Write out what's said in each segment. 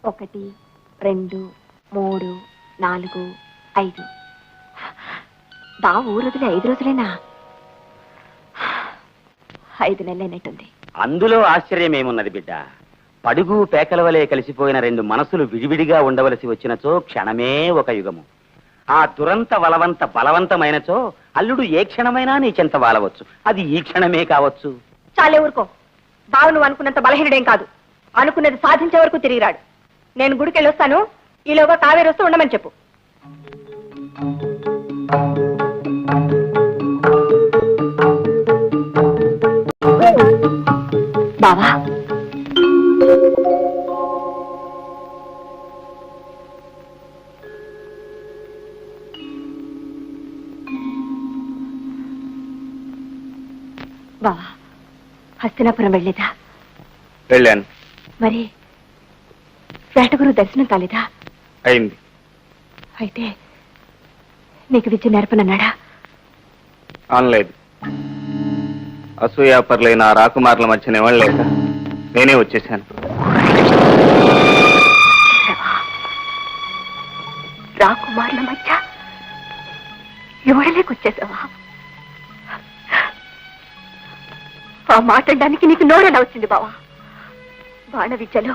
1 2 3 4 5 బావ ఊరొదిలే 5 రోజులేనా? 5 నెలలైనట్టుంది. అందులో ఆశ్చర్యమేమున్నది బిడ్డ? పడుగు పేకల వలె కలిసిపోయిన 2 మనసులు విడివిడిగా ఉండవలసి వచ్చినచో క్షణమే ఒక యుగము. ఆ దురంత బలవంత బలవంతమైనచో అల్లుడు ఏ క్షణమైనా నీ చెంత వాలవచ్చు. అది ఈ క్షణమే కావచ్చు. చాలే ఊరుకో. బావ నువ్వు అనుకున్నంత బలహీనుడేం కాదు. అనుకున్నది సాధించే వరకు తిరిగిరాడు. నేను గుడికెళ్ళి వస్తాను. ఈలోగా కావేరి వస్తూ ఉండమని చెప్పు. బావా బావా హస్తినాపురం వెళ్ళేదా? వెళ్ళాను. మరి వేటగురు దర్శనం కాలేదా? అయింది. అయితే నీకు విద్య నేర్పనన్నాడా? అనలేదు. అసూయాపరులైన ఆ రాకుమారుల మధ్య నివ్వలేక నేనే వచ్చేసాను. రాకుమారుల మధ్య ఎవడలేకొచ్చేసావా? ఆ మాట్లాడడానికి నీకు నోరెలా వచ్చింది బావా? బాణ విద్యలో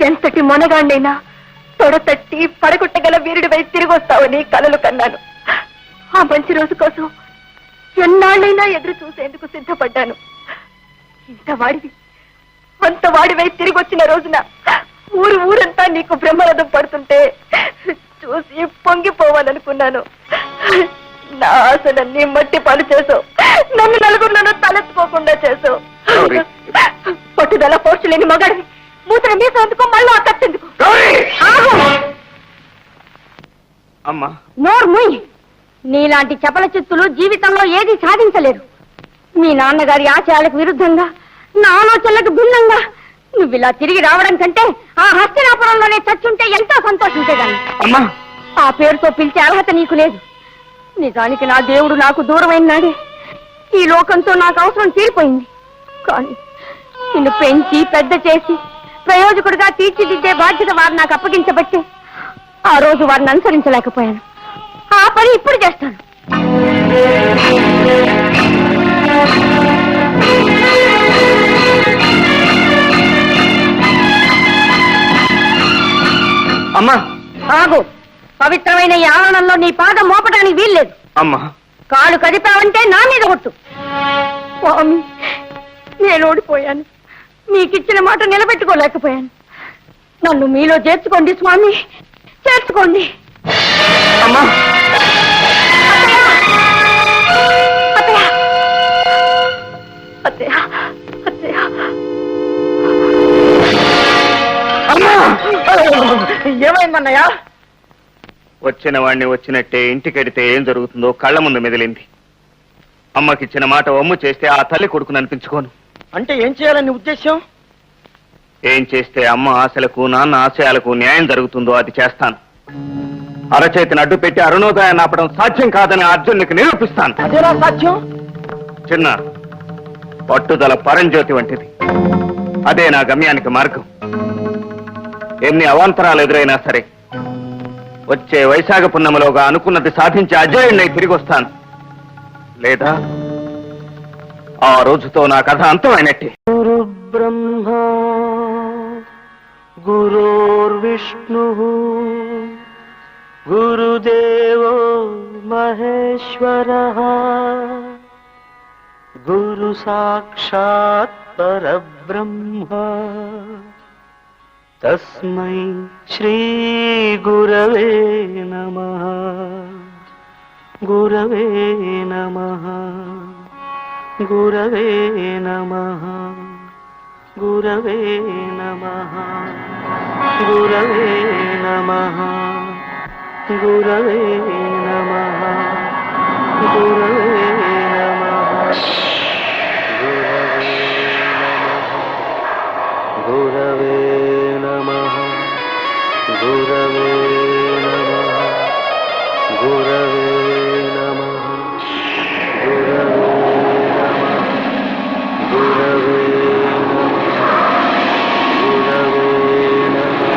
ఎంతటి మొనగాండైనా తొడతట్టి పడగొట్టగల వీరుడి వైపు తిరిగి వస్తావని కలలు కన్నాను. ఆ మంచి రోజు కోసం ఎన్నాళ్ళైనా ఎదురు చూసేందుకు సిద్ధపడ్డాను. ఇంత వాడివై తిరిగి వచ్చిన రోజున ఊరంతా నీకు బ్రహ్మరథం పడుతుంటే చూసి పొంగిపోవాలనుకున్నాను. నా ఆశలన్నీ మట్టి పాలు చేసావు. నన్ను నలుగురిలోనూ తలెత్తుకోకుండా చేసావు. పట్టుదల పోర్చులేని మగాడిని మూతన మీసేందుకు మళ్ళీ అక్కడెందుకు? అమ్మా నోరు ముయ్. నీలాంటి చపల చిత్తులు జీవితంలో ఏది సాధించలేరు. మీ నాన్నగారి ఆశయాలకు విరుద్ధంగా నా ఆలోచనలకు భిన్నంగా నువ్వు ఇలా తిరిగి రావడం కంటే ఆ హస్తినాపురంలోనే చచ్చుంటే ఎంతో సంతోషించేదాన్ని. ఆ పేరుతో పిలిచే అర్హత నీకు లేదు. నిజానికి నా దేవుడు నాకు దూరమైన నాడే ఈ లోకంతో నాకు అవసరం తీరిపోయింది. కానీ నిన్ను పెంచి పెద్ద చేసి ప్రయోజకుడిగా తీర్చిదిద్దే బాధ్యత వారు నాకు అప్పగించబట్టే ఆ రోజు వారిని అనుసరించలేకపోయాను. ఆ పని ఇప్పుడు చేస్తాను. అమ్మా ఆగు. పవిత్రమైన ఈ ఆవరణంలో నీ పాదం మోపడానికి వీల్లేదు. అమ్మా కాలు కదిపావంటే నా మీద కొట్టు. స్వామి, నేను ఓడిపోయాను. నీకిచ్చిన మాట నిలబెట్టుకోలేకపోయాను. నన్ను మీలో చేర్చుకోండి స్వామి, చేర్చుకోండి. అమ్మా ఏమైందన్నయ్యా? వచ్చిన వాడిని వచ్చినట్టే ఇంటికెడితే ఏం జరుగుతుందో కళ్ళ ముందు మెదిలింది. అమ్మకిచ్చిన మాట వమ్ము చేస్తే ఆ తల్లి కొడుకుని అనిపించుకోను. అంటే ఏం చేయాలని ఉద్దేశం? ఏం చేస్తే అమ్మ ఆశలకు నాన్న ఆశయాలకు న్యాయం జరుగుతుందో అది చేస్తాను. అరచేతిని అడ్డు పెట్టి అరుణోదయాన్ని ఆపడం సాధ్యం కాదని అర్జునునికి నిరూపిస్తాను. అదేనా సాధ్యం? చిన్న పట్టుదల పరంజ్యోతి వంటిది. అదే నా గమ్యానికి మార్గం. ఎన్ని అవాంతరాలు ఎదురైనా సరే వచ్చే వైశాఖ పున్నమలోగా అనుకున్నది సాధించి అజేయుణ్ణి తిరిగి వస్తాను. లేదా ఆ రోజుతో నా కథ అంతమైనట్టే. గురు బ్రహ్మ గురుర్విష్ణు గురుదేవో మహేశ్వరః గురు సాక్షాత్ పరబ్రహ్మ తస్మై శ్రీ గురవే నమః. గురవే నమః. గురవే నమః. గురవే నమః. గురవే నమః. గురవే నమః. గురవే నమః. గురవే నమః. గురవే నమః. గురవే నమః. గురవే నమః. గురవే నమః. గురవే నమః.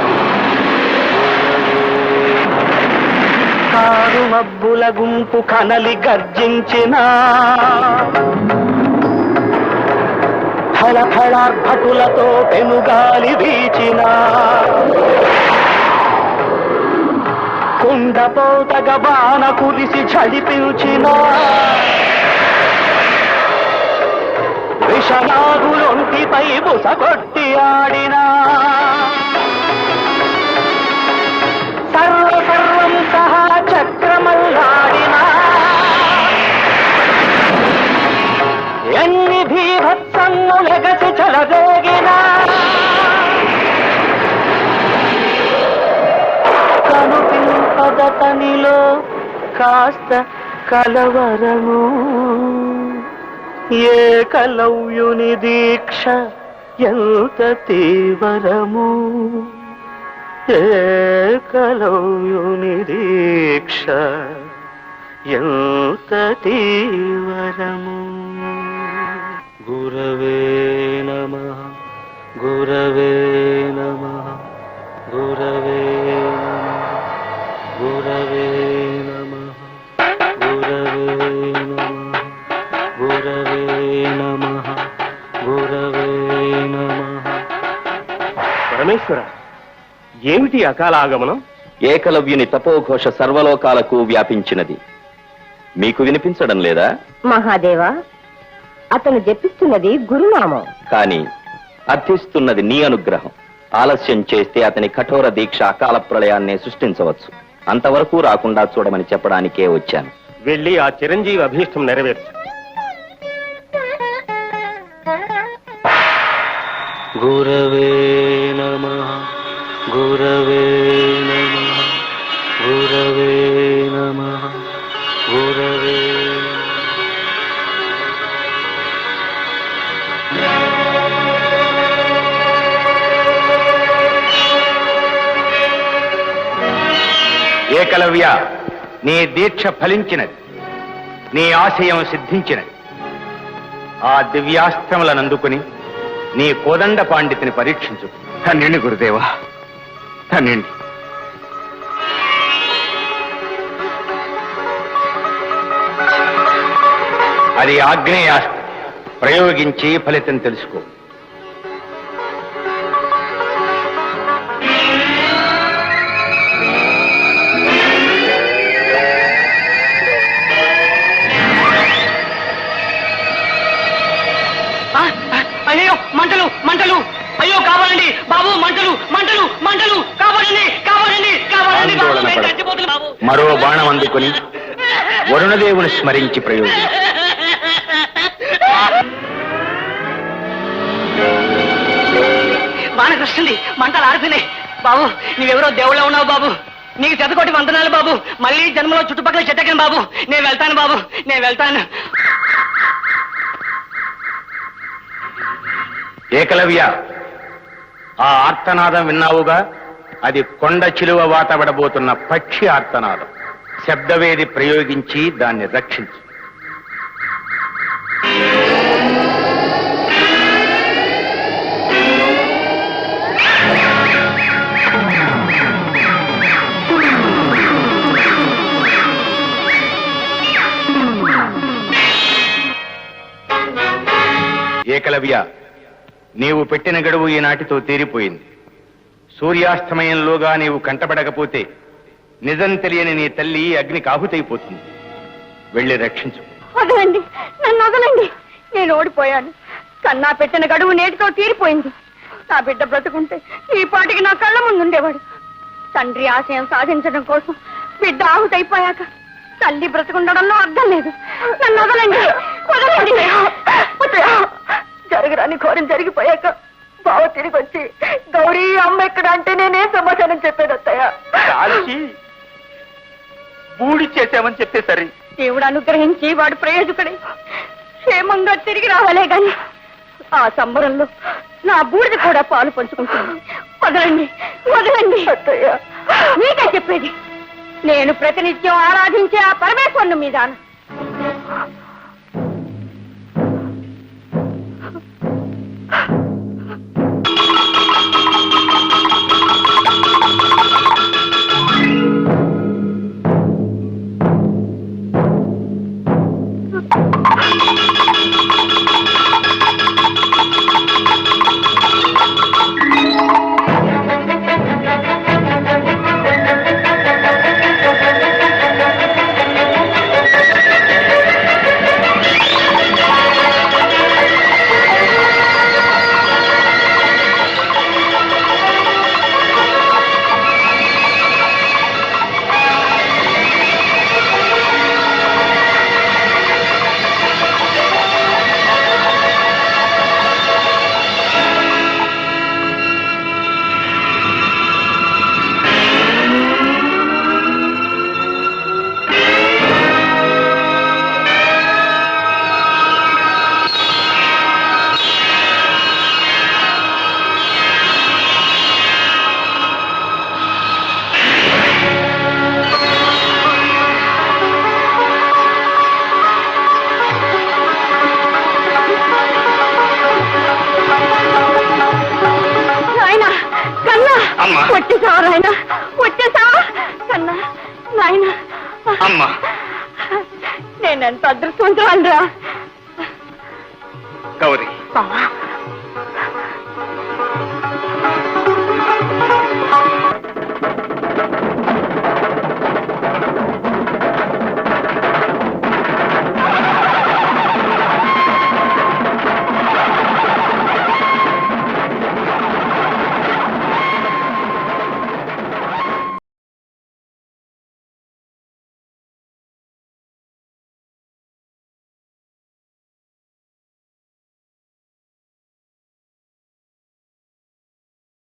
మబ్బుల గుంపు కనలి గర్జించిన హళహళార్భటులతో పెనుగాలి వీచిన కుండపోతగ బాణ కురిసి ఝడిపించిన విషనాగులొంటిపై బుసగొట్టి ఆడిన సర్వం సహా చక్రమల్లాడిన ఎన్ని భీభత్సములెగసి చెలరేగిన కనుపింపదతనిలో కాస్త కలవరము ఏకలవ్యుని దీక్ష ఎంత తీవ్రము ఏకలవ్యుని దీక్ష ఎంత తీవ్రము గురవే నమః గురవే నమః గురవే నమః గురవే నమః గురవే నమః గురవే నమః గురవే నమః. పరమేశ్వర, ఏమిటి అకాల ఆగమనం? ఏకలవ్యుని తపోఘోష సర్వలోకాలకు వ్యాపించినది. మీకు వినిపించడం లేదా? మహాదేవా, అతను జపిస్తున్నది గురునామం. కానీ అర్థిస్తున్నది నీ అనుగ్రహం. ఆలస్యం చేస్తే అతని కఠోర దీక్ష అకాల ప్రళయాన్నే సృష్టించవచ్చు. అంతవరకు రాకుండా చూడమని చెప్పడానికే వచ్చాను. వెళ్ళి ఆ చిరంజీవి అభీష్టం నెరవేర్చు. గురవే నమః గురవే నమః గురవే నమః గురవే ఏకలవ్య, నీ దీక్ష ఫలించినది, నీ ఆశయం సిద్ధించినది. ఆ దివ్యాస్త్రములను అందుకుని నీ కోదండ పాండితిని పరీక్షించు. ధన్యుని గురుదేవా, ధన్యుని. అది ఆగ్నేయాస్త్రం. ప్రయోగించి ఫలితం తెలుసుకో. అయ్యో మంటలు మంటలు! అయ్యో కావాలండి బాబు! మంటలు మంటలు మంటలు! కావాలండి కావాలండి కావాలండి బాబు! ఆందోళన నేను పడకు. చచ్చిపోతున్నా బాబు! మరో బాణం అందుకుని వరుణదేవుని స్మరించి ప్రయోగి. బాణ కృష్ణుంది, మంటలు ఆడుతున్నాయి బాబు. నీవెవరో దేవుళ్ళ ఉన్నావు బాబు. నీకు చెతకోటి వందనాలు బాబు. మళ్ళీ జన్మలో చుట్టుపక్కల చెట్టకను బాబు. నేను వెళ్తాను బాబు, నేను వెళ్తాను. ఏకలవ్య, ఆ ఆర్తనాదం విన్నావుగా? అది కొండ చిలువ వాతబడబోతున్న పక్షి ఆర్తనాదం. శబ్దవేది ప్రయోగించి దాన్ని రక్షించు. ఏకలవ్య, నీవు పెట్టిన గడువు ఈనాటితో తీరిపోయింది. సూర్యాస్తమయంలోగా నీవు కంటపడకపోతే నిజం తెలియని నీ తల్లి అగ్నికి ఆహుతైపోతుంది. వెళ్ళి రక్షించు. వదలండి, నన్ను వదలండి. నేను ఓడిపోయాను. కన్నా పెట్టిన గడువు నేటితో తీరిపోయింది. నా బిడ్డ బ్రతుకుంటే ఈ పాటికి నా కళ్ళ ముందు ఉండేవాడు. తండ్రి ఆశయం సాధించడం కోసం బిడ్డ ఆహుతైపోయాక తల్లి బ్రతుకుండడంలో అర్థం లేదు. నన్ను వదలండి, వదలండి. జరగరాని ఘోరం జరిగిపోయాక బావ తిరిగి వచ్చి గౌరీ అమ్మ ఎక్కడ అంటే నేనేం సమాధానం చెప్పేది అత్తయ్య? పూడి చేసామని చెప్పేసరి దేవుడు అనుగ్రహించి వాడు ప్రయోజకుడై క్షేమంగా తిరిగి రావాలే గాని ఆ సంబరంలో నా బూడిద కూడా పాలు పంచుకుంటుంది. వదలండి, వదలండి. అత్తయ్య, మీకే చెప్పేది. నేను ప్రతినిత్యం ఆరాధించే ఆ పరమేశ్వరుని మీద అమ్మా. వచ్చేసావా నాయన, వచ్చేసావా కన్నా నాయన. అమ్మా. నేనెంత అదృష్టవంతురాలురా. గౌరీ, బావా